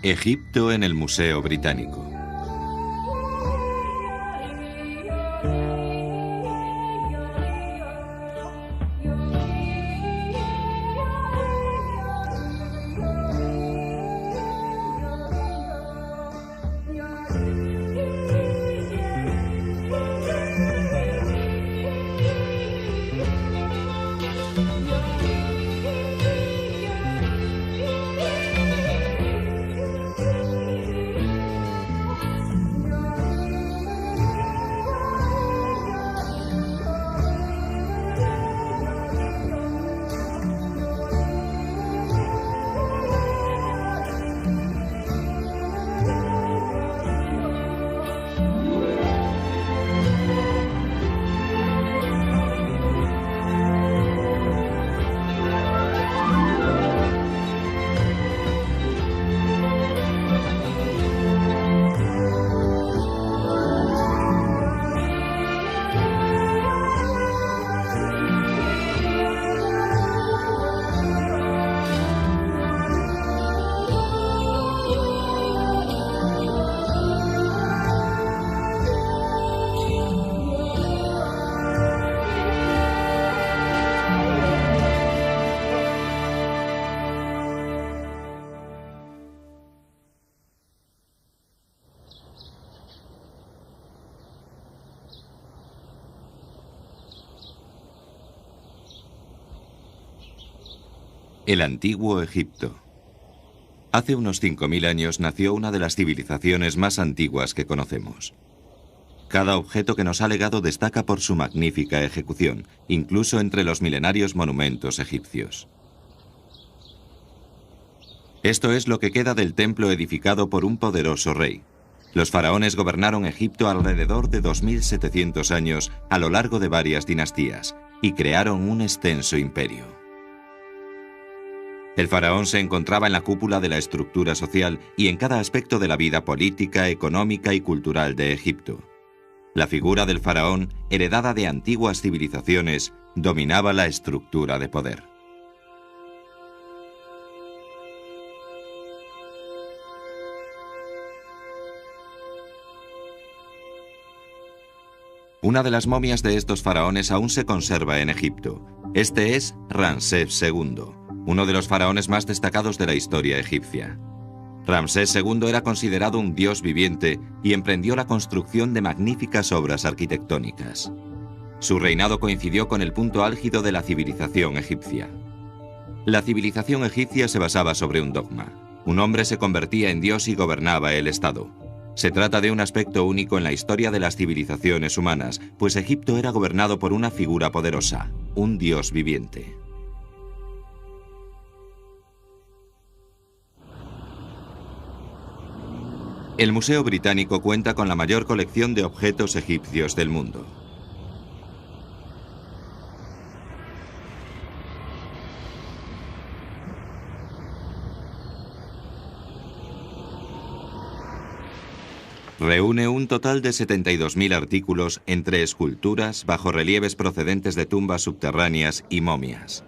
Egipto en el Museo Británico. El antiguo Egipto. Hace unos 5000 años nació una de las civilizaciones más antiguas que conocemos. Cada objeto que nos ha legado destaca por su magnífica ejecución, incluso entre los milenarios monumentos egipcios. Esto es lo que queda del templo edificado por un poderoso rey. Los faraones gobernaron Egipto alrededor de 2700 años a lo largo de varias dinastías y crearon un extenso imperio. El faraón se encontraba en la cúpula de la estructura social y en cada aspecto de la vida política, económica y cultural de Egipto. La figura del faraón, heredada de antiguas civilizaciones, dominaba la estructura de poder. Una de las momias de estos faraones aún se conserva en Egipto. Este es Ramsés II, uno de los faraones más destacados de la historia egipcia. Ramsés II era considerado un dios viviente y emprendió la construcción de magníficas obras arquitectónicas. Su reinado coincidió con el punto álgido de la civilización egipcia. La civilización egipcia se basaba sobre un dogma. Un hombre se convertía en dios y gobernaba el Estado. Se trata de un aspecto único en la historia de las civilizaciones humanas, pues Egipto era gobernado por una figura poderosa, un dios viviente. El Museo Británico cuenta con la mayor colección de objetos egipcios del mundo. Reúne un total de 72.000 artículos entre esculturas, bajorrelieves procedentes de tumbas subterráneas y momias.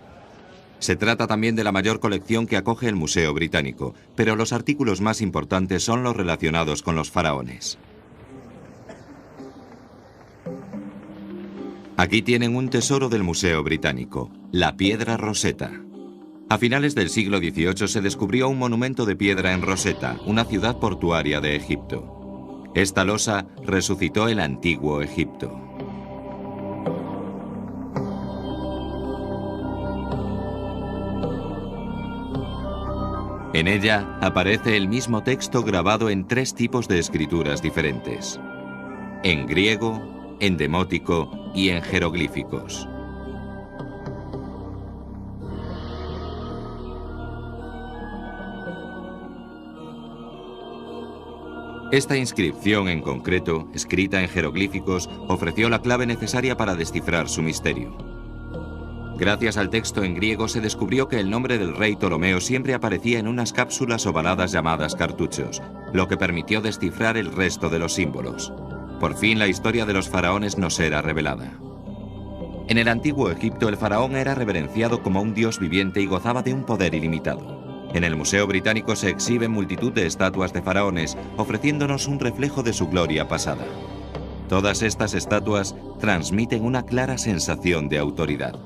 Se trata también de la mayor colección que acoge el Museo Británico, pero los artículos más importantes son los relacionados con los faraones. Aquí tienen un tesoro del Museo Británico, la piedra Rosetta. A finales del siglo XVIII se descubrió un monumento de piedra en Rosetta, una ciudad portuaria de Egipto. Esta losa resucitó el antiguo Egipto. En ella aparece el mismo texto grabado en 3 tipos de escrituras diferentes: en griego, en demótico y en jeroglíficos. Esta inscripción en concreto, escrita en jeroglíficos, ofreció la clave necesaria para descifrar su misterio. Gracias al texto en griego se descubrió que el nombre del rey Ptolomeo siempre aparecía en unas cápsulas ovaladas llamadas cartuchos, lo que permitió descifrar el resto de los símbolos. Por fin la historia de los faraones nos era revelada. En el antiguo Egipto el faraón era reverenciado como un dios viviente y gozaba de un poder ilimitado. En el Museo Británico se exhiben multitud de estatuas de faraones, ofreciéndonos un reflejo de su gloria pasada. Todas estas estatuas transmiten una clara sensación de autoridad.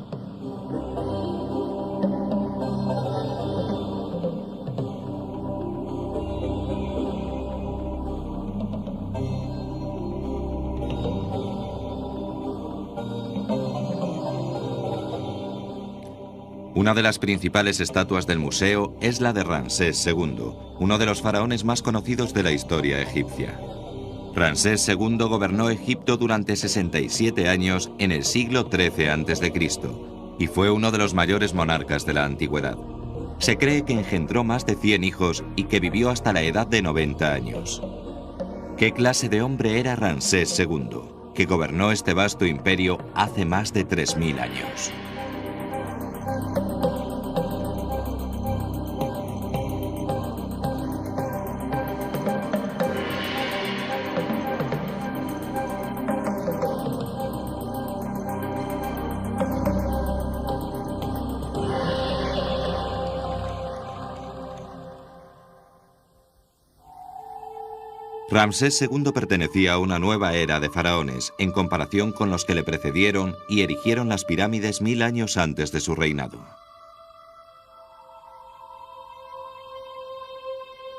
Una de las principales estatuas del museo es la de Ramsés II, uno de los faraones más conocidos de la historia egipcia. Ramsés II gobernó Egipto durante 67 años en el siglo XIII a.C. y fue uno de los mayores monarcas de la antigüedad. Se cree que engendró más de 100 hijos y que vivió hasta la edad de 90 años. ¿Qué clase de hombre era Ramsés II, que gobernó este vasto imperio hace más de 3000 años? Ramsés II pertenecía a una nueva era de faraones, en comparación con los que le precedieron y erigieron las pirámides 1000 años antes de su reinado.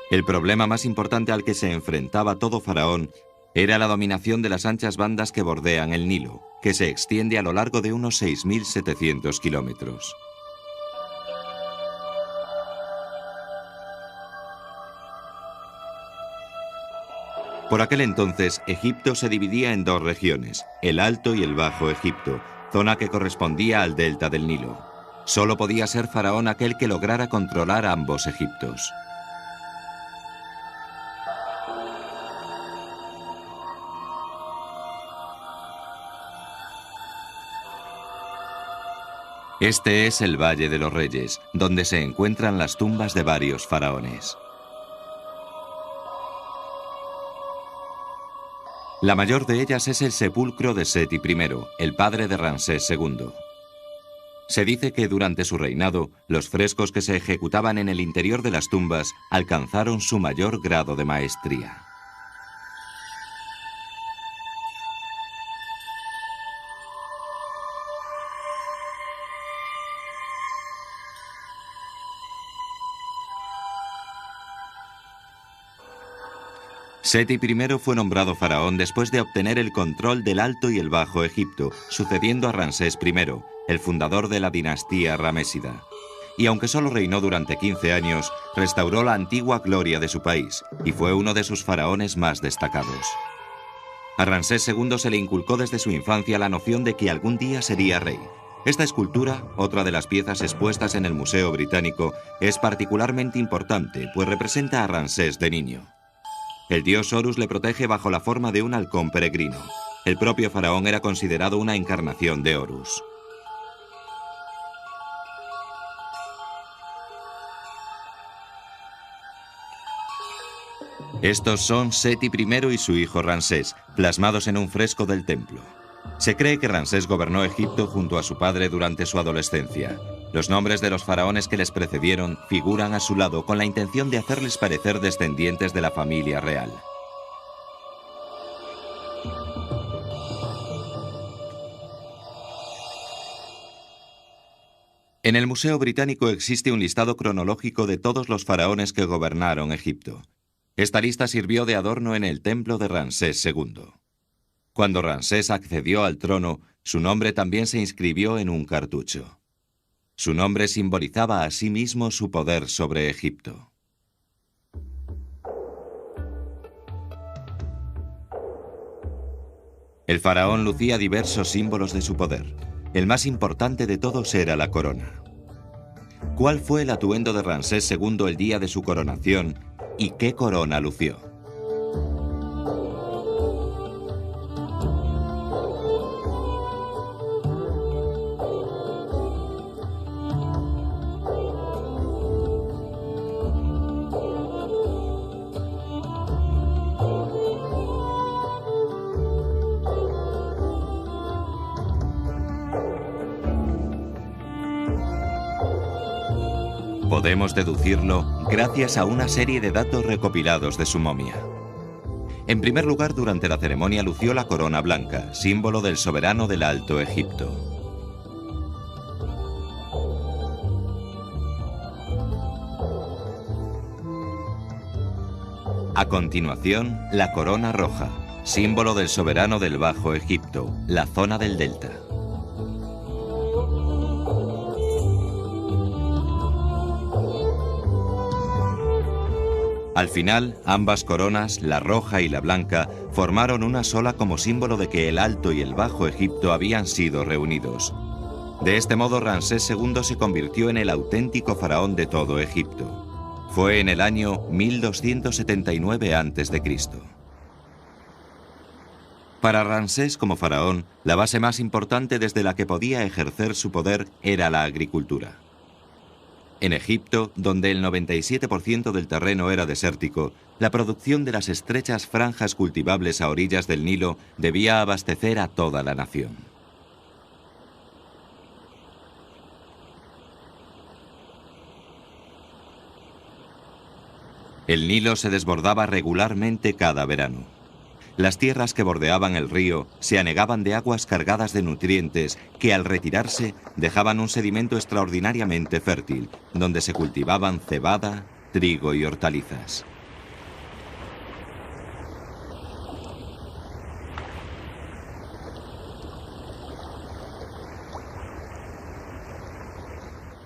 El problema más importante al que se enfrentaba todo faraón era la dominación de las anchas bandas que bordean el Nilo, que se extiende a lo largo de unos 6700 kilómetros. Por aquel entonces, Egipto se dividía en dos regiones, el Alto y el Bajo Egipto, zona que correspondía al delta del Nilo. Solo podía ser faraón aquel que lograra controlar ambos Egiptos. Este es el Valle de los Reyes, donde se encuentran las tumbas de varios faraones. La mayor de ellas es el sepulcro de Seti I, el padre de Ramsés II. Se dice que durante su reinado, los frescos que se ejecutaban en el interior de las tumbas alcanzaron su mayor grado de maestría. Seti I fue nombrado faraón después de obtener el control del Alto y el Bajo Egipto, sucediendo a Ramsés I, el fundador de la dinastía ramésida. Y aunque solo reinó durante 15 años, restauró la antigua gloria de su país y fue uno de sus faraones más destacados. A Ramsés II se le inculcó desde su infancia la noción de que algún día sería rey. Esta escultura, otra de las piezas expuestas en el Museo Británico, es particularmente importante, pues representa a Ramsés de niño. El dios Horus le protege bajo la forma de un halcón peregrino. El propio faraón era considerado una encarnación de Horus. Estos son Seti I y su hijo Ramsés, plasmados en un fresco del templo. Se cree que Ramsés gobernó Egipto junto a su padre durante su adolescencia. Los nombres de los faraones que les precedieron figuran a su lado con la intención de hacerles parecer descendientes de la familia real. En el Museo Británico existe un listado cronológico de todos los faraones que gobernaron Egipto. Esta lista sirvió de adorno en el templo de Ramsés II. Cuando Ramsés accedió al trono, su nombre también se inscribió en un cartucho. Su nombre simbolizaba asimismo su poder sobre Egipto. El faraón lucía diversos símbolos de su poder. El más importante de todos era la corona. ¿Cuál fue el atuendo de Ramsés II el día de su coronación y qué corona lució? Podemos deducirlo gracias a una serie de datos recopilados de su momia. En primer lugar, durante la ceremonia lució la corona blanca, símbolo del soberano del Alto Egipto. A continuación, la corona roja, símbolo del soberano del Bajo Egipto, la zona del delta. Al final, ambas coronas, la roja y la blanca, formaron una sola como símbolo de que el Alto y el Bajo Egipto habían sido reunidos. De este modo, Ramsés II se convirtió en el auténtico faraón de todo Egipto. Fue en el año 1279 a.C. Para Ramsés como faraón, la base más importante desde la que podía ejercer su poder era la agricultura. En Egipto, donde el 97% del terreno era desértico, la producción de las estrechas franjas cultivables a orillas del Nilo debía abastecer a toda la nación. El Nilo se desbordaba regularmente cada verano. Las tierras que bordeaban el río se anegaban de aguas cargadas de nutrientes que al retirarse dejaban un sedimento extraordinariamente fértil, donde se cultivaban cebada, trigo y hortalizas.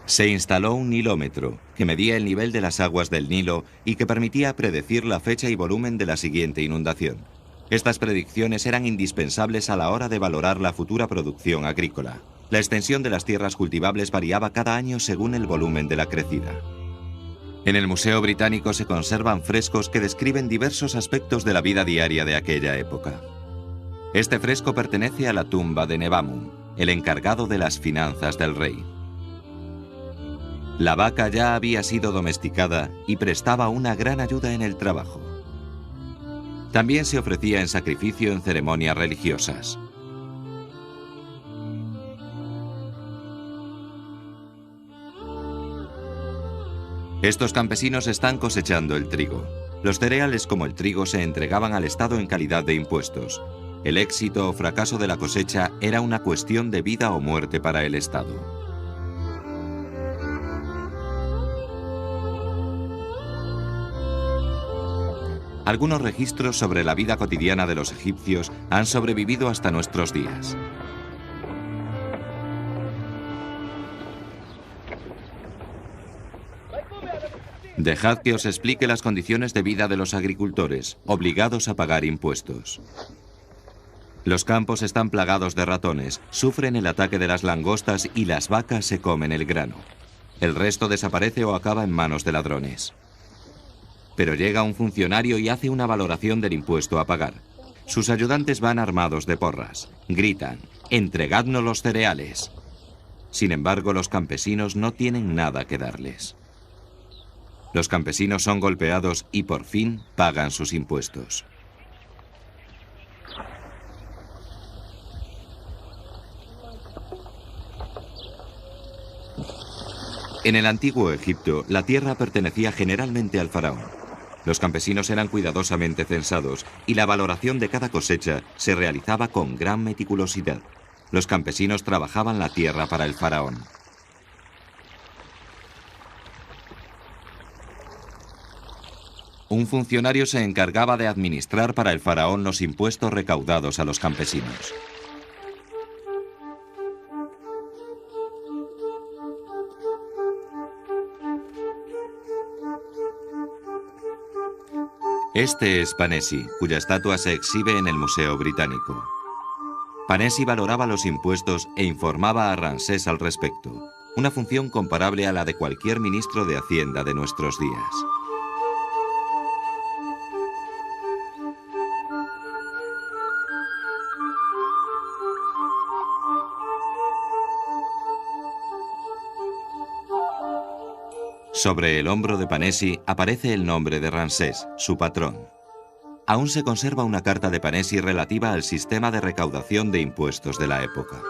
Se instaló un nilómetro, que medía el nivel de las aguas del Nilo y que permitía predecir la fecha y volumen de la siguiente inundación. Estas predicciones eran indispensables a la hora de valorar la futura producción agrícola. La extensión de las tierras cultivables variaba cada año según el volumen de la crecida. En el Museo Británico se conservan frescos que describen diversos aspectos de la vida diaria de aquella época. Este fresco pertenece a la tumba de Nebamun, el encargado de las finanzas del rey. La vaca ya había sido domesticada y prestaba una gran ayuda en el trabajo. También se ofrecía en sacrificio en ceremonias religiosas. Estos campesinos están cosechando el trigo. Los cereales como el trigo se entregaban al Estado en calidad de impuestos. El éxito o fracaso de la cosecha era una cuestión de vida o muerte para el Estado. Algunos registros sobre la vida cotidiana de los egipcios han sobrevivido hasta nuestros días. Dejad que os explique las condiciones de vida de los agricultores, obligados a pagar impuestos. Los campos están plagados de ratones, sufren el ataque de las langostas y las vacas se comen el grano. El resto desaparece o acaba en manos de ladrones. Pero llega un funcionario y hace una valoración del impuesto a pagar. Sus ayudantes van armados de porras. Gritan: «¡Entregadnos los cereales!». Sin embargo, los campesinos no tienen nada que darles. Los campesinos son golpeados y por fin pagan sus impuestos. En el antiguo Egipto, la tierra pertenecía generalmente al faraón. Los campesinos eran cuidadosamente censados y la valoración de cada cosecha se realizaba con gran meticulosidad. Los campesinos trabajaban la tierra para el faraón. Un funcionario se encargaba de administrar para el faraón los impuestos recaudados a los campesinos. Este es Panesi, cuya estatua se exhibe en el Museo Británico. Panesi valoraba los impuestos e informaba a Ramsés al respecto, una función comparable a la de cualquier ministro de Hacienda de nuestros días. Sobre el hombro de Panesi aparece el nombre de Ramsés, su patrón. Aún se conserva una carta de Panesi relativa al sistema de recaudación de impuestos de la época.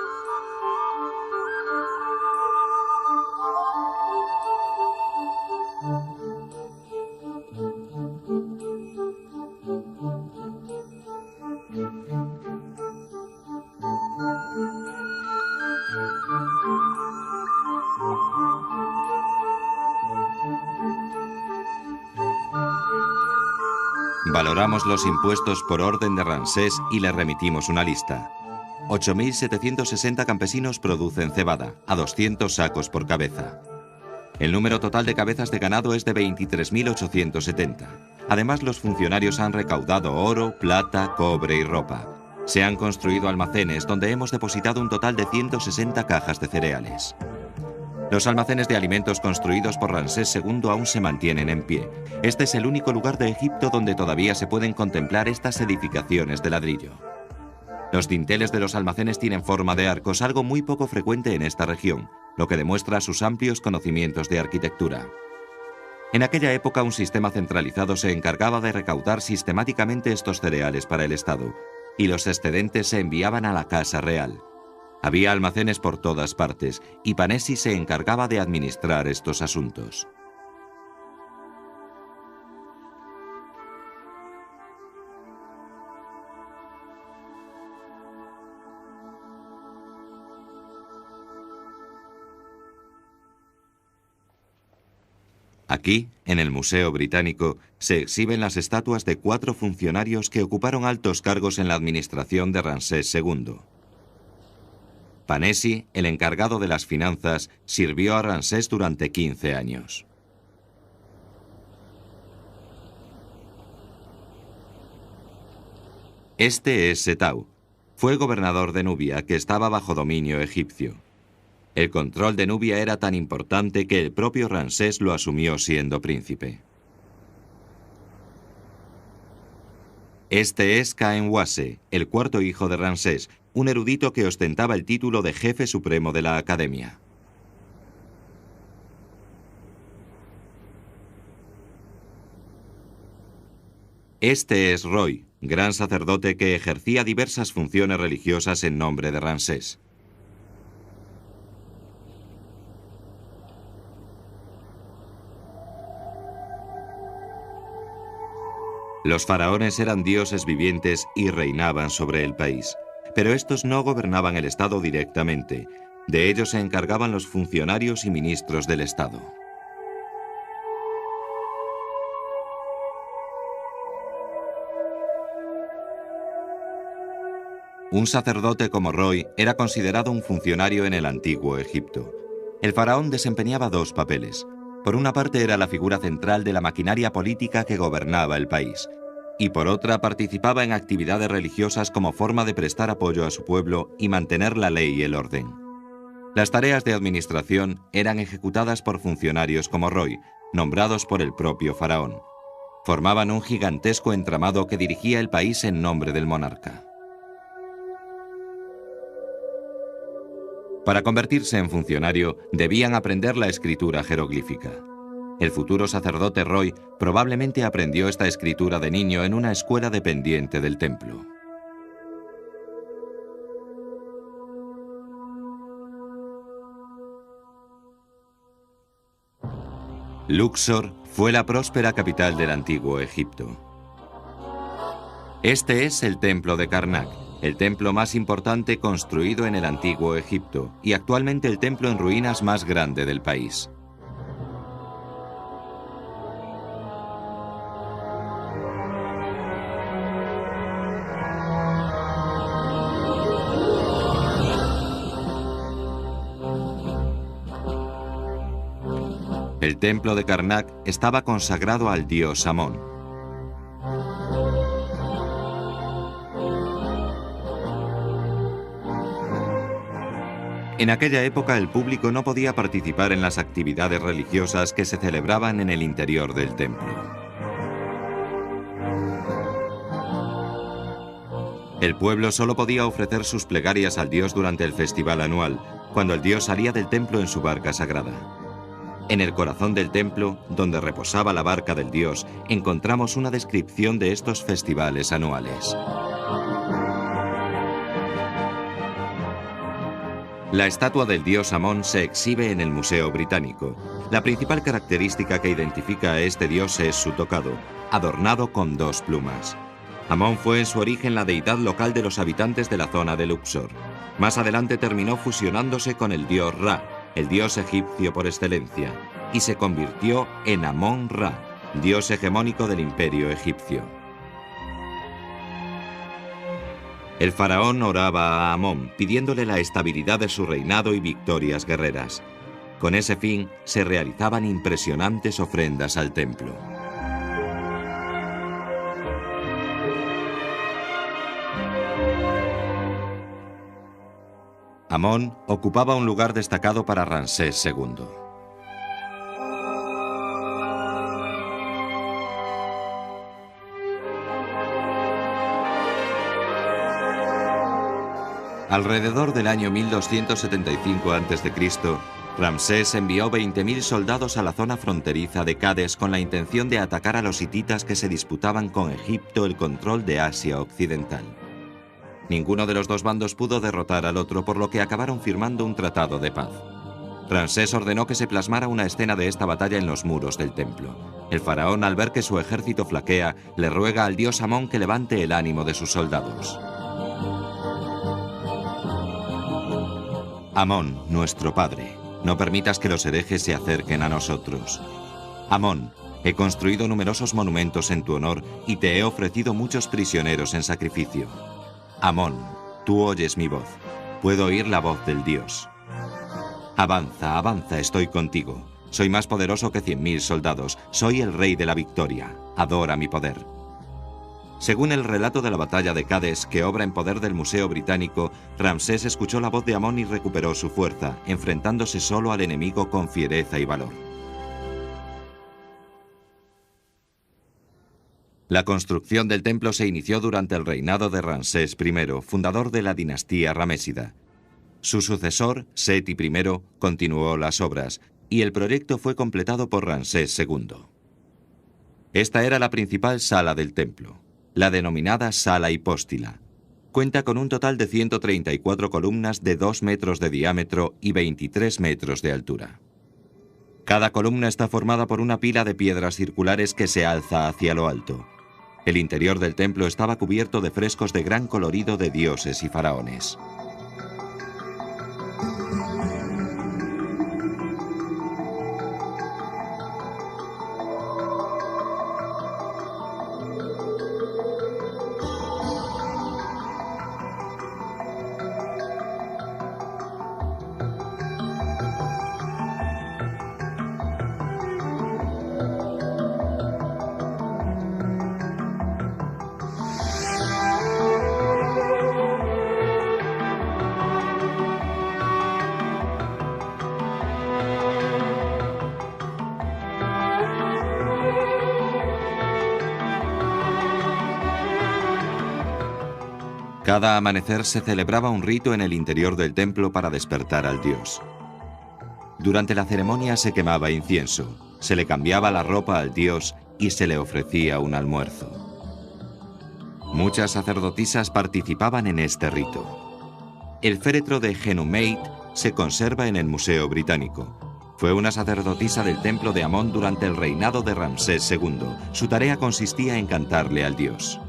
Valoramos los impuestos por orden de Ramsés y le remitimos una lista. 8.760 campesinos producen cebada, a 200 sacos por cabeza. El número total de cabezas de ganado es de 23.870. Además, los funcionarios han recaudado oro, plata, cobre y ropa. Se han construido almacenes donde hemos depositado un total de 160 cajas de cereales. Los almacenes de alimentos construidos por Ramsés II aún se mantienen en pie. Este es el único lugar de Egipto donde todavía se pueden contemplar estas edificaciones de ladrillo. Los dinteles de los almacenes tienen forma de arcos, algo muy poco frecuente en esta región, lo que demuestra sus amplios conocimientos de arquitectura. En aquella época, un sistema centralizado se encargaba de recaudar sistemáticamente estos cereales para el Estado, y los excedentes se enviaban a la Casa Real. Había almacenes por todas partes, y Panesi se encargaba de administrar estos asuntos. Aquí, en el Museo Británico, se exhiben las estatuas de 4 funcionarios que ocuparon altos cargos en la administración de Ramsés II. Panesi, el encargado de las finanzas, sirvió a Ramsés durante 15 años. Este es Setau. Fue gobernador de Nubia, que estaba bajo dominio egipcio. El control de Nubia era tan importante que el propio Ramsés lo asumió siendo príncipe. Este es Khaemwase, el cuarto hijo de Ramsés, un erudito que ostentaba el título de jefe supremo de la academia. Este es Roy, gran sacerdote que ejercía diversas funciones religiosas en nombre de Ramsés. Los faraones eran dioses vivientes y reinaban sobre el país. Pero estos no gobernaban el Estado directamente. De ellos se encargaban los funcionarios y ministros del Estado. Un sacerdote como Roy era considerado un funcionario en el antiguo Egipto. El faraón desempeñaba 2 papeles. Por una parte era la figura central de la maquinaria política que gobernaba el país, y por otra participaba en actividades religiosas como forma de prestar apoyo a su pueblo y mantener la ley y el orden. Las tareas de administración eran ejecutadas por funcionarios como Roy, nombrados por el propio faraón. Formaban un gigantesco entramado que dirigía el país en nombre del monarca. Para convertirse en funcionario, debían aprender la escritura jeroglífica. El futuro sacerdote Roy probablemente aprendió esta escritura de niño en una escuela dependiente del templo. Luxor fue la próspera capital del antiguo Egipto. Este es el templo de Karnak, el templo más importante construido en el antiguo Egipto y actualmente el templo en ruinas más grande del país. El templo de Karnak estaba consagrado al dios Amón. En aquella época el público no podía participar en las actividades religiosas que se celebraban en el interior del templo. El pueblo solo podía ofrecer sus plegarias al dios durante el festival anual, cuando el dios salía del templo en su barca sagrada. En el corazón del templo, donde reposaba la barca del dios, encontramos una descripción de estos festivales anuales. La estatua del dios Amón se exhibe en el Museo Británico. La principal característica que identifica a este dios es su tocado, adornado con 2 plumas. Amón fue en su origen la deidad local de los habitantes de la zona de Luxor. Más adelante terminó fusionándose con el dios Ra, el dios egipcio por excelencia, y se convirtió en Amón-Ra, dios hegemónico del imperio egipcio. El faraón oraba a Amón, pidiéndole la estabilidad de su reinado y victorias guerreras. Con ese fin, se realizaban impresionantes ofrendas al templo. Amón ocupaba un lugar destacado para Ramsés II. Alrededor del año 1275 a.C., Ramsés envió 20.000 soldados a la zona fronteriza de Cádiz con la intención de atacar a los hititas que se disputaban con Egipto el control de Asia Occidental. Ninguno de los dos bandos pudo derrotar al otro, por lo que acabaron firmando un tratado de paz. Ramsés ordenó que se plasmara una escena de esta batalla en los muros del templo. El faraón, al ver que su ejército flaquea, le ruega al dios Amón que levante el ánimo de sus soldados. Amón, nuestro padre, no permitas que los herejes se acerquen a nosotros. Amón, he construido numerosos monumentos en tu honor y te he ofrecido muchos prisioneros en sacrificio. Amón, tú oyes mi voz. Puedo oír la voz del Dios. Avanza, avanza, estoy contigo. Soy más poderoso que 100.000 soldados. Soy el rey de la victoria. Adora mi poder. Según el relato de la batalla de Cádiz, que obra en poder del Museo Británico, Ramsés escuchó la voz de Amón y recuperó su fuerza, enfrentándose solo al enemigo con fiereza y valor. La construcción del templo se inició durante el reinado de Ramsés I, fundador de la dinastía ramésida. Su sucesor, Seti I, continuó las obras, y el proyecto fue completado por Ramsés II. Esta era la principal sala del templo, la denominada Sala Hipóstila. Cuenta con un total de 134 columnas de 2 metros de diámetro y 23 metros de altura. Cada columna está formada por una pila de piedras circulares que se alza hacia lo alto. El interior del templo estaba cubierto de frescos de gran colorido de dioses y faraones. Cada amanecer se celebraba un rito en el interior del templo para despertar al dios. Durante la ceremonia se quemaba incienso, se le cambiaba la ropa al dios y se le ofrecía un almuerzo. Muchas sacerdotisas participaban en este rito. El féretro de Genumeit se conserva en el Museo Británico. Fue una sacerdotisa del templo de Amón durante el reinado de Ramsés II. Su tarea consistía en cantarle al dios.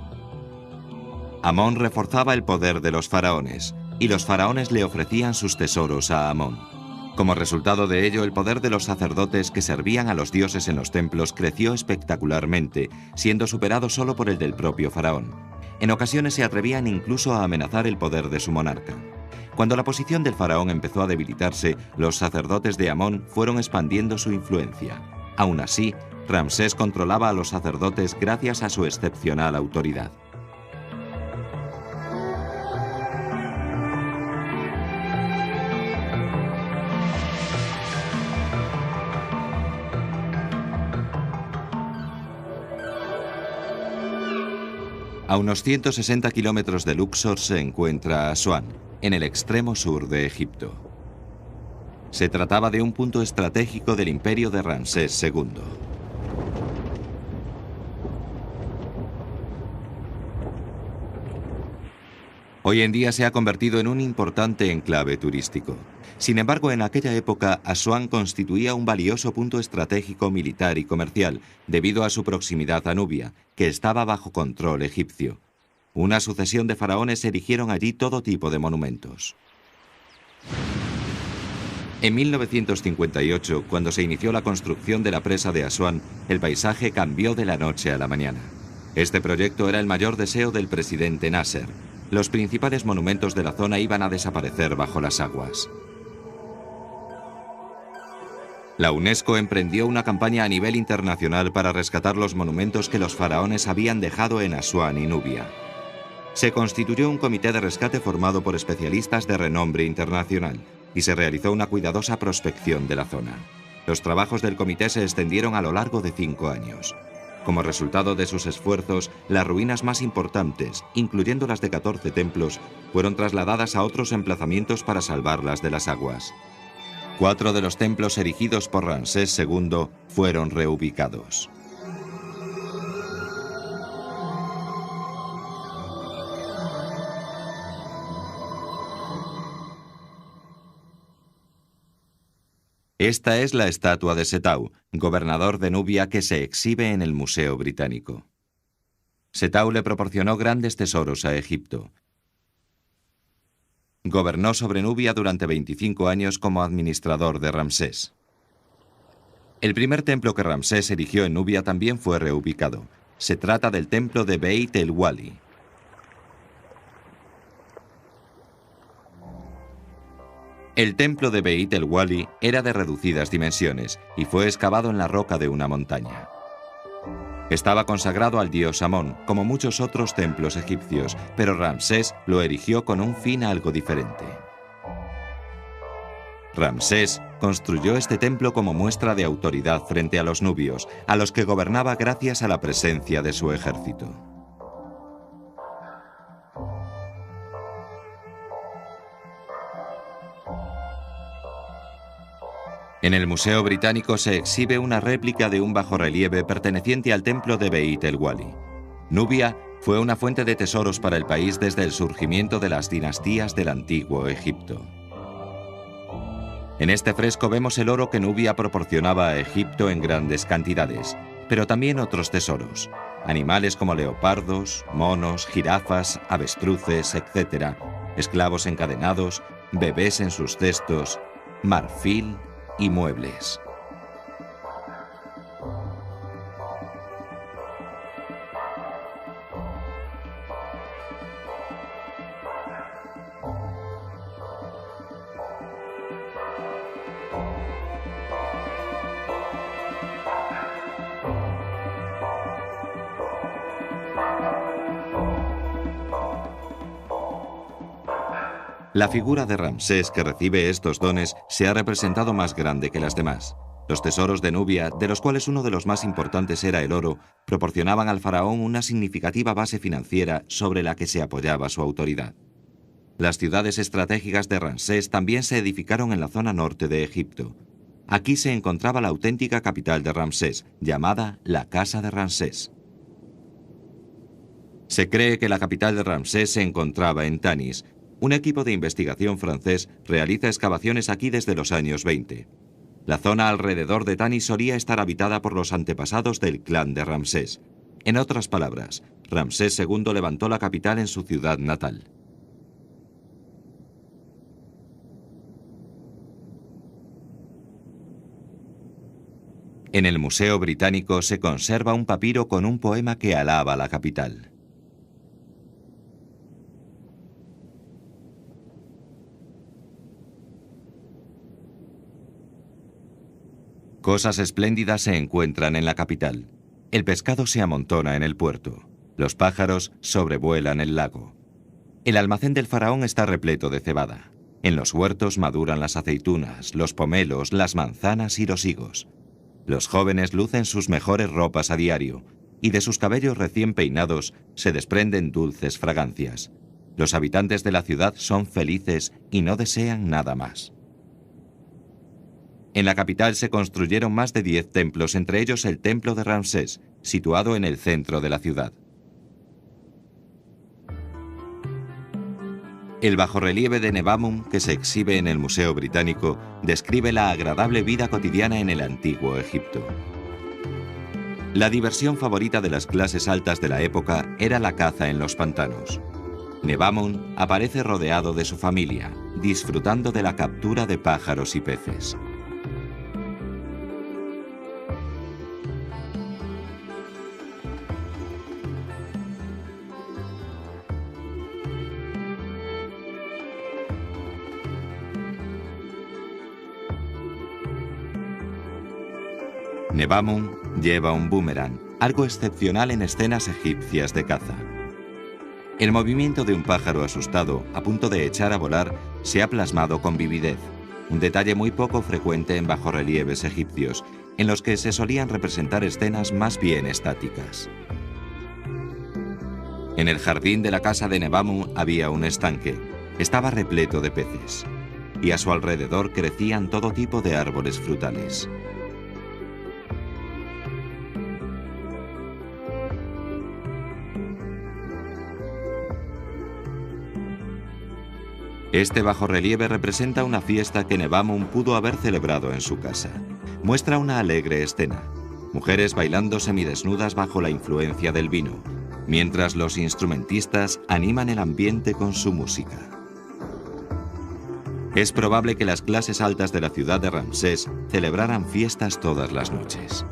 Amón reforzaba el poder de los faraones, y los faraones le ofrecían sus tesoros a Amón. Como resultado de ello, el poder de los sacerdotes que servían a los dioses en los templos creció espectacularmente, siendo superado solo por el del propio faraón. En ocasiones se atrevían incluso a amenazar el poder de su monarca. Cuando la posición del faraón empezó a debilitarse, los sacerdotes de Amón fueron expandiendo su influencia. Aún así, Ramsés controlaba a los sacerdotes gracias a su excepcional autoridad. A unos 160 kilómetros de Luxor se encuentra Asuán, en el extremo sur de Egipto. Se trataba de un punto estratégico del imperio de Ramsés II. Hoy en día se ha convertido en un importante enclave turístico. Sin embargo, en aquella época, Asuán constituía un valioso punto estratégico militar y comercial, debido a su proximidad a Nubia, que estaba bajo control egipcio. Una sucesión de faraones erigieron allí todo tipo de monumentos. En 1958, cuando se inició la construcción de la presa de Asuán, el paisaje cambió de la noche a la mañana. Este proyecto era el mayor deseo del presidente Nasser. los principales monumentos de la zona iban a desaparecer bajo las aguas. La UNESCO emprendió una campaña a nivel internacional para rescatar los monumentos que los faraones habían dejado en Asuán y Nubia. Se constituyó un comité de rescate formado por especialistas de renombre internacional y se realizó una cuidadosa prospección de la zona. Los trabajos del comité se extendieron a lo largo de 5 años. Como resultado de sus esfuerzos, las ruinas más importantes, incluyendo las de 14 templos, fueron trasladadas a otros emplazamientos para salvarlas de las aguas. 4 de los templos erigidos por Ramsés II fueron reubicados. Esta es la estatua de Setau, gobernador de Nubia, que se exhibe en el Museo Británico. Setau le proporcionó grandes tesoros a Egipto. Gobernó sobre Nubia durante 25 años como administrador de Ramsés. El primer templo que Ramsés erigió en Nubia también fue reubicado. Se trata del templo de Beit el-Wali. El templo de Beit el-Wali era de reducidas dimensiones y fue excavado en la roca de una montaña. Estaba consagrado al dios Amón, como muchos otros templos egipcios, pero Ramsés lo erigió con un fin algo diferente. Ramsés construyó este templo como muestra de autoridad frente a los nubios, a los que gobernaba gracias a la presencia de su ejército. En el Museo Británico se exhibe una réplica de un bajorrelieve perteneciente al templo de Beit el-Wali. Nubia fue una fuente de tesoros para el país desde el surgimiento de las dinastías del antiguo Egipto. En este fresco vemos el oro que Nubia proporcionaba a Egipto en grandes cantidades, pero también otros tesoros, animales como leopardos, monos, jirafas, avestruces, etc., esclavos encadenados, bebés en sus cestos, marfil y muebles. La figura de Ramsés que recibe estos dones se ha representado más grande que las demás. Los tesoros de Nubia, de los cuales uno de los más importantes era el oro, proporcionaban al faraón una significativa base financiera sobre la que se apoyaba su autoridad. Las ciudades estratégicas de Ramsés también se edificaron en la zona norte de Egipto. Aquí se encontraba la auténtica capital de Ramsés, llamada la Casa de Ramsés. Se cree que la capital de Ramsés se encontraba en Tanis. Un equipo de investigación francés realiza excavaciones aquí desde los años 20. La zona alrededor de Tanis solía estar habitada por los antepasados del clan de Ramsés. En otras palabras, Ramsés II levantó la capital en su ciudad natal. En el Museo Británico se conserva un papiro con un poema que alaba la capital. Cosas espléndidas se encuentran en la capital. El pescado se amontona en el puerto. Los pájaros sobrevuelan el lago. El almacén del faraón está repleto de cebada. En los huertos maduran las aceitunas, los pomelos, las manzanas y los higos. Los jóvenes lucen sus mejores ropas a diario, y de sus cabellos recién peinados se desprenden dulces fragancias. Los habitantes de la ciudad son felices y no desean nada más. En la capital se construyeron más de 10 templos, entre ellos el templo de Ramsés, situado en el centro de la ciudad. El bajorrelieve de Nebamun, que se exhibe en el Museo Británico, describe la agradable vida cotidiana en el antiguo Egipto. La diversión favorita de las clases altas de la época era la caza en los pantanos. Nebamun aparece rodeado de su familia, disfrutando de la captura de pájaros y peces. Nebamun lleva un boomerang, algo excepcional en escenas egipcias de caza. El movimiento de un pájaro asustado, a punto de echar a volar, se ha plasmado con vividez, un detalle muy poco frecuente en bajorrelieves egipcios, en los que se solían representar escenas más bien estáticas. En el jardín de la casa de Nebamun había un estanque. Estaba repleto de peces, y a su alrededor crecían todo tipo de árboles frutales. Este bajorrelieve representa una fiesta que Nebamun pudo haber celebrado en su casa. Muestra una alegre escena. Mujeres bailando semidesnudas bajo la influencia del vino, mientras los instrumentistas animan el ambiente con su música. Es probable que las clases altas de la ciudad de Ramsés celebraran fiestas todas las noches.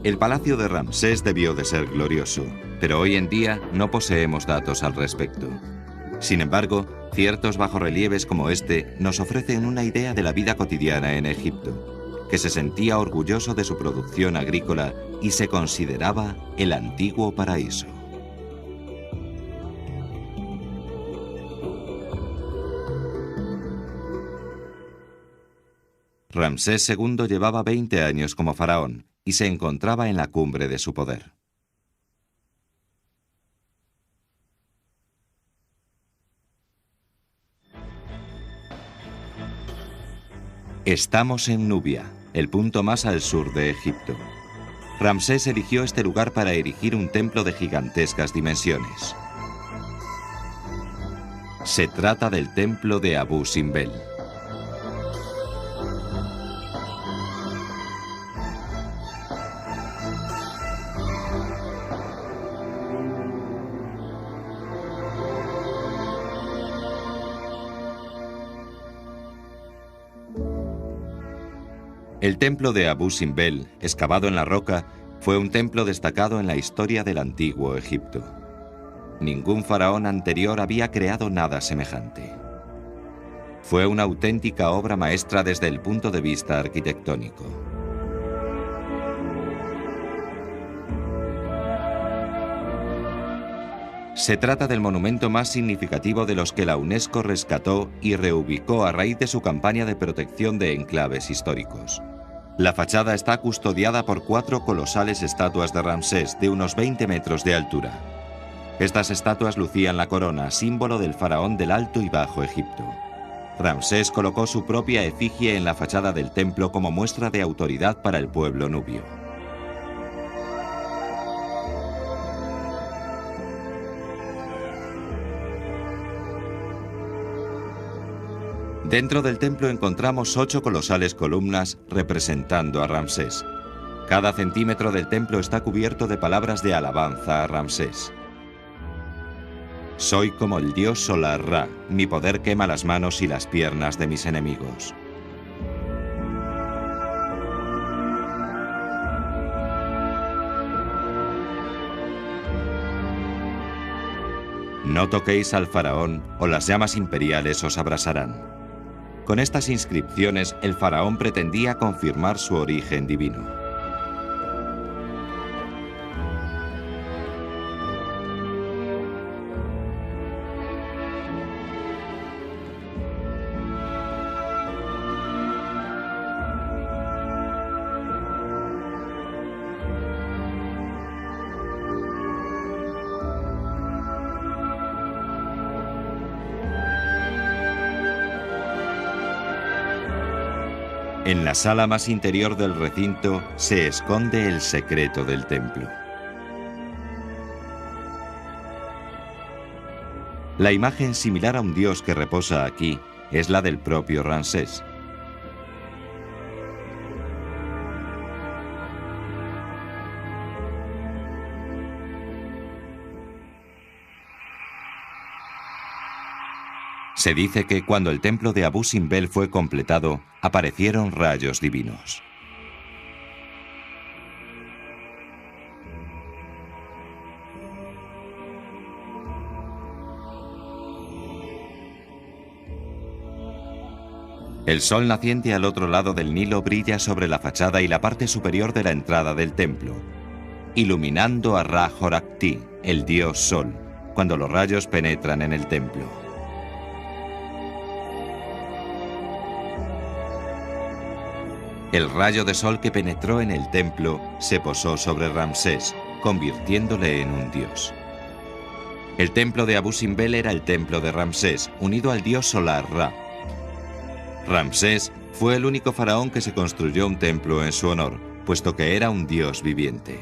El palacio de Ramsés debió de ser glorioso, pero hoy en día no poseemos datos al respecto. Sin embargo, ciertos bajorrelieves como este nos ofrecen una idea de la vida cotidiana en Egipto, que se sentía orgulloso de su producción agrícola y se consideraba el antiguo paraíso. Ramsés II llevaba 20 años como faraón y se encontraba en la cumbre de su poder. Estamos en Nubia, el punto más al sur de Egipto. Ramsés eligió este lugar para erigir un templo de gigantescas dimensiones. Se trata del templo de Abu Simbel. El templo de Abu Simbel, excavado en la roca, fue un templo destacado en la historia del antiguo Egipto. Ningún faraón anterior había creado nada semejante. Fue una auténtica obra maestra desde el punto de vista arquitectónico. Se trata del monumento más significativo de los que la UNESCO rescató y reubicó a raíz de su campaña de protección de enclaves históricos. La fachada está custodiada por 4 colosales estatuas de Ramsés de unos 20 metros de altura. Estas estatuas lucían la corona, símbolo del faraón del Alto y Bajo Egipto. Ramsés colocó su propia efigie en la fachada del templo como muestra de autoridad para el pueblo nubio. Dentro del templo encontramos 8 colosales columnas representando a Ramsés. Cada centímetro del templo está cubierto de palabras de alabanza a Ramsés. Soy como el dios solar Ra, mi poder quema las manos y las piernas de mis enemigos. No toquéis al faraón o las llamas imperiales os abrasarán. Con estas inscripciones, el faraón pretendía confirmar su origen divino. En la sala más interior del recinto se esconde el secreto del templo. La imagen similar a un dios que reposa aquí es la del propio Ramsés. Se dice que cuando el templo de Abu Simbel fue completado, aparecieron rayos divinos. El sol naciente al otro lado del Nilo brilla sobre la fachada y la parte superior de la entrada del templo, iluminando a Ra-Horakhti, el dios sol, cuando los rayos penetran en el templo. El rayo de sol que penetró en el templo se posó sobre Ramsés, convirtiéndole en un dios. El templo de Abu Simbel era el templo de Ramsés, unido al dios solar Ra. Ramsés fue el único faraón que se construyó un templo en su honor, puesto que era un dios viviente.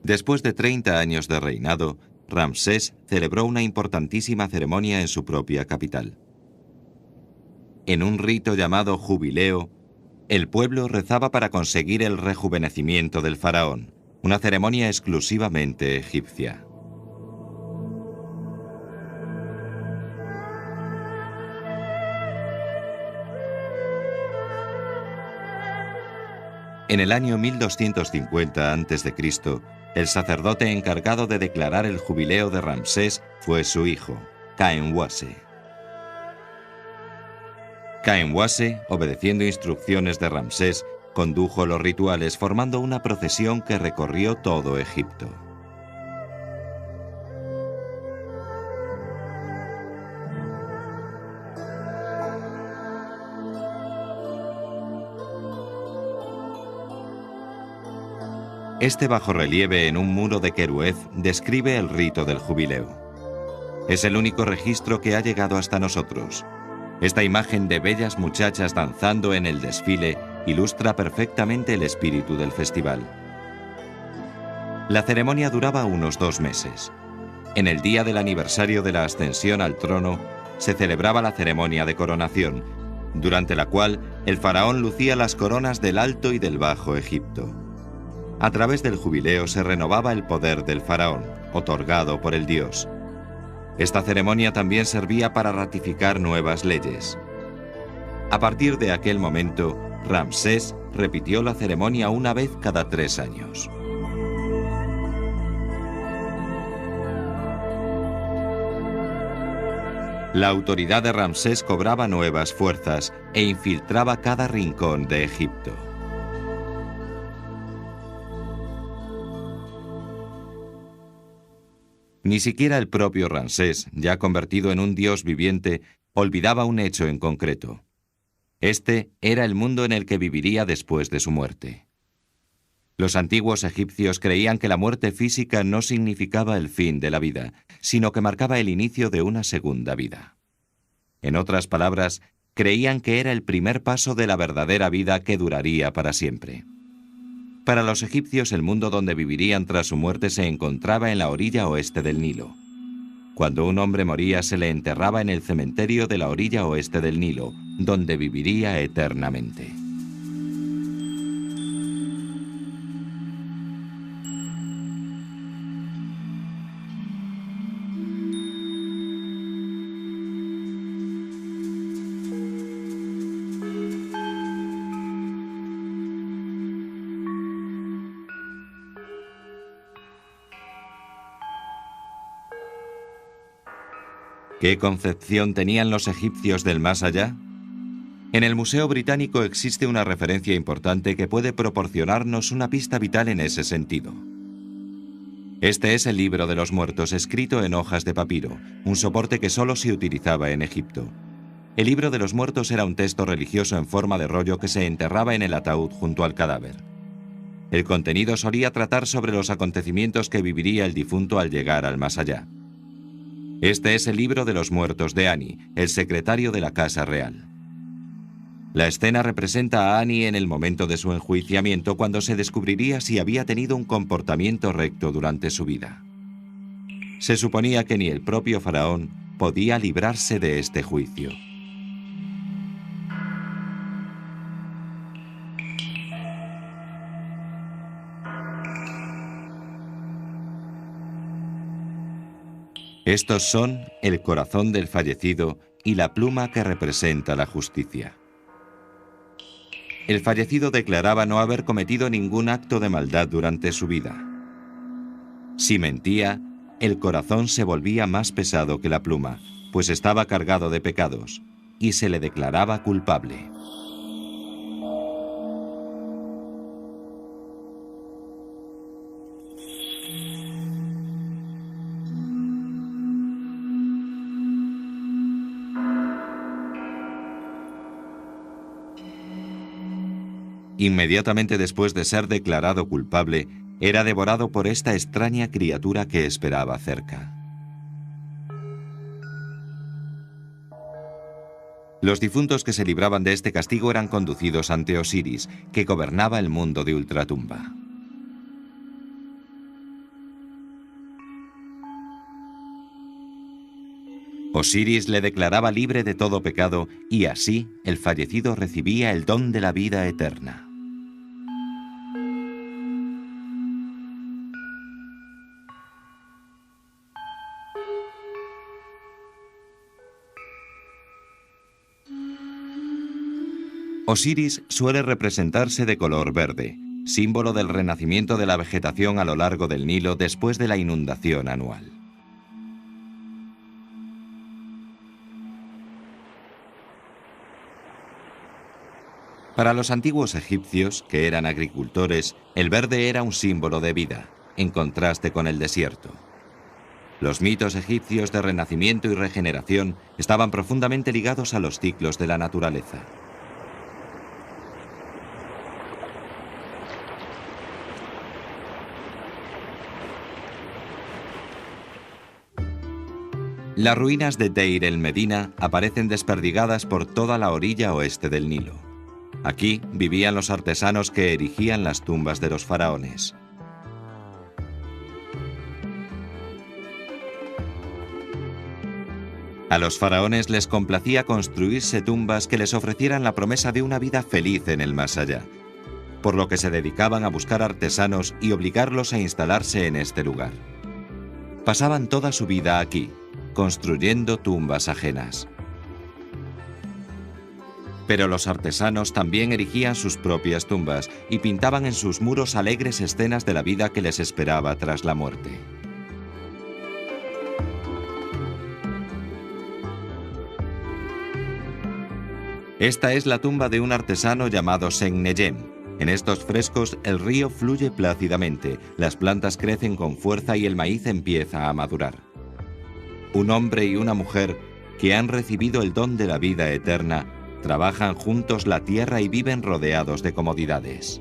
Después de 30 años de reinado, Ramsés celebró una importantísima ceremonia en su propia capital. En un rito llamado jubileo, el pueblo rezaba para conseguir el rejuvenecimiento del faraón, una ceremonia exclusivamente egipcia. En el año 1250 a.C., el sacerdote encargado de declarar el jubileo de Ramsés fue su hijo, Khenwase. Khenwase, obedeciendo instrucciones de Ramsés, condujo los rituales formando una procesión que recorrió todo Egipto. Este bajorrelieve en un muro de Keruez describe el rito del jubileo. Es el único registro que ha llegado hasta nosotros. Esta imagen de bellas muchachas danzando en el desfile ilustra perfectamente el espíritu del festival. La ceremonia duraba unos 2 meses. En el día del aniversario de la ascensión al trono, se celebraba la ceremonia de coronación, durante la cual el faraón lucía las coronas del Alto y del Bajo Egipto. A través del jubileo se renovaba el poder del faraón, otorgado por el dios. Esta ceremonia también servía para ratificar nuevas leyes. A partir de aquel momento, Ramsés repitió la ceremonia una vez cada 3 años. La autoridad de Ramsés cobraba nuevas fuerzas e infiltraba cada rincón de Egipto. Ni siquiera el propio Ramsés, ya convertido en un dios viviente, olvidaba un hecho en concreto. Este era el mundo en el que viviría después de su muerte. Los antiguos egipcios creían que la muerte física no significaba el fin de la vida, sino que marcaba el inicio de una segunda vida. En otras palabras, creían que era el primer paso de la verdadera vida que duraría para siempre. Para los egipcios, el mundo donde vivirían tras su muerte se encontraba en la orilla oeste del Nilo. Cuando un hombre moría, se le enterraba en el cementerio de la orilla oeste del Nilo, donde viviría eternamente. ¿Qué concepción tenían los egipcios del más allá? En el Museo Británico existe una referencia importante que puede proporcionarnos una pista vital en ese sentido. Este es el Libro de los Muertos, escrito en hojas de papiro, un soporte que solo se utilizaba en Egipto. El libro de los muertos era un texto religioso en forma de rollo que se enterraba en el ataúd junto al cadáver. El contenido solía tratar sobre los acontecimientos que viviría el difunto al llegar al más allá. Este es el libro de los muertos de Annie, el secretario de la Casa Real. La escena representa a Annie en el momento de su enjuiciamiento, cuando se descubriría si había tenido un comportamiento recto durante su vida. Se suponía que ni el propio faraón podía librarse de este juicio. Estos son el corazón del fallecido y la pluma que representa la justicia. El fallecido declaraba no haber cometido ningún acto de maldad durante su vida. Si mentía, el corazón se volvía más pesado que la pluma, pues estaba cargado de pecados, y se le declaraba culpable. Inmediatamente después de ser declarado culpable, era devorado por esta extraña criatura que esperaba cerca. Los difuntos que se libraban de este castigo eran conducidos ante Osiris, que gobernaba el mundo de ultratumba. Osiris le declaraba libre de todo pecado y así el fallecido recibía el don de la vida eterna. Osiris suele representarse de color verde, símbolo del renacimiento de la vegetación a lo largo del Nilo después de la inundación anual. Para los antiguos egipcios, que eran agricultores, el verde era un símbolo de vida, en contraste con el desierto. Los mitos egipcios de renacimiento y regeneración estaban profundamente ligados a los ciclos de la naturaleza. Las ruinas de Deir el Medina aparecen desperdigadas por toda la orilla oeste del Nilo. Aquí vivían los artesanos que erigían las tumbas de los faraones. A los faraones les complacía construirse tumbas que les ofrecieran la promesa de una vida feliz en el más allá, por lo que se dedicaban a buscar artesanos y obligarlos a instalarse en este lugar. Pasaban toda su vida aquí, construyendo tumbas ajenas. Pero los artesanos también erigían sus propias tumbas y pintaban en sus muros alegres escenas de la vida que les esperaba tras la muerte. Esta es la tumba de un artesano llamado Senneyem. En estos frescos el río fluye plácidamente, las plantas crecen con fuerza y el maíz empieza a madurar. Un hombre y una mujer que han recibido el don de la vida eterna trabajan juntos la tierra y viven rodeados de comodidades.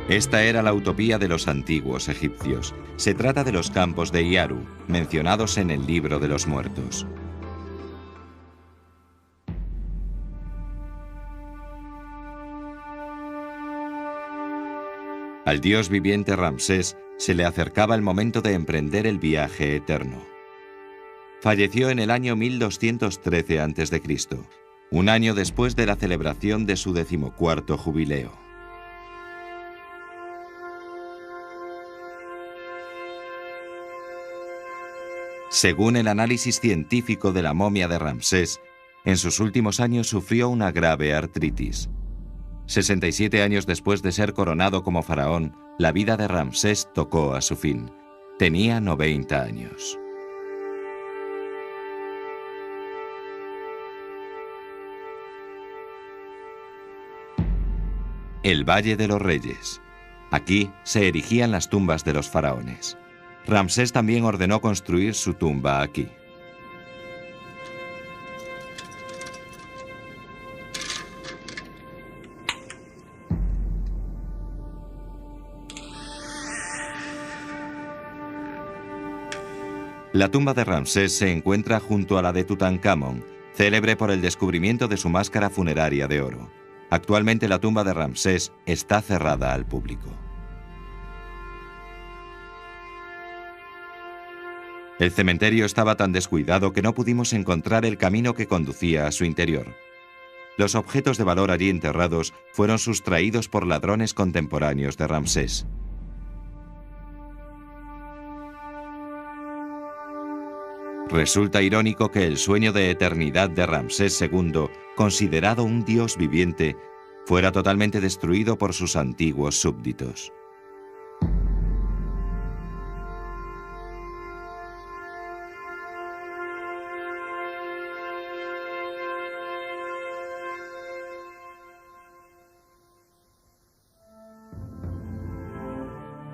Esta era la utopía de los antiguos egipcios. Se trata de los campos de Iaru, mencionados en el libro de los muertos. Al dios viviente Ramsés se le acercaba el momento de emprender el viaje eterno. Falleció en el año 1213 a.C., un año después de la celebración de su 14º jubileo. Según el análisis científico de la momia de Ramsés, en sus últimos años sufrió una grave artritis. 67 años después de ser coronado como faraón, la vida de Ramsés tocó a su fin. Tenía 90 años. El Valle de los Reyes. Aquí se erigían las tumbas de los faraones. Ramsés también ordenó construir su tumba aquí. La tumba de Ramsés se encuentra junto a la de Tutankamón, célebre por el descubrimiento de su máscara funeraria de oro. Actualmente la tumba de Ramsés está cerrada al público. El cementerio estaba tan descuidado que no pudimos encontrar el camino que conducía a su interior. Los objetos de valor allí enterrados fueron sustraídos por ladrones contemporáneos de Ramsés. Resulta irónico que el sueño de eternidad de Ramsés II, considerado un dios viviente, fuera totalmente destruido por sus antiguos súbditos.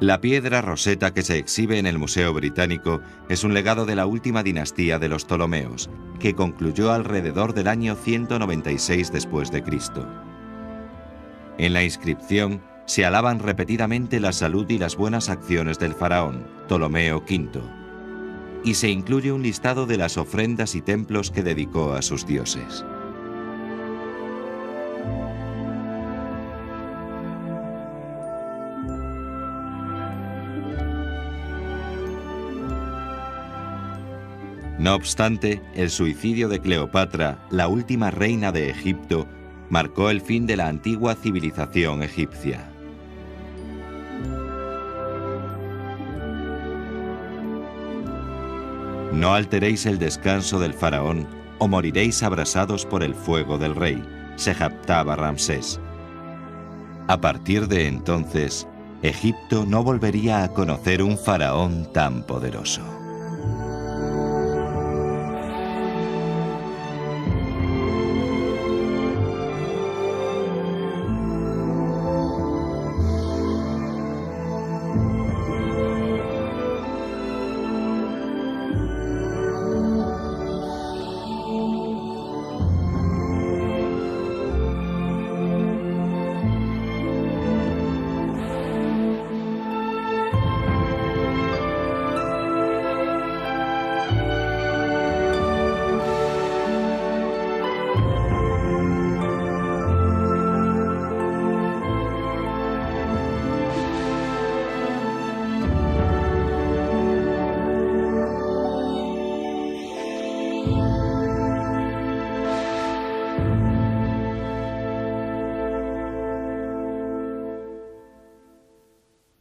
La piedra roseta que se exhibe en el Museo Británico es un legado de la última dinastía de los Ptolomeos, que concluyó alrededor del año 196 después de Cristo. En la inscripción se alaban repetidamente la salud y las buenas acciones del faraón, Ptolomeo V, y se incluye un listado de las ofrendas y templos que dedicó a sus dioses. No obstante, el suicidio de Cleopatra, la última reina de Egipto, marcó el fin de la antigua civilización egipcia. No alteréis el descanso del faraón o moriréis abrasados por el fuego del rey, se jactaba Ramsés. A partir de entonces, Egipto no volvería a conocer un faraón tan poderoso.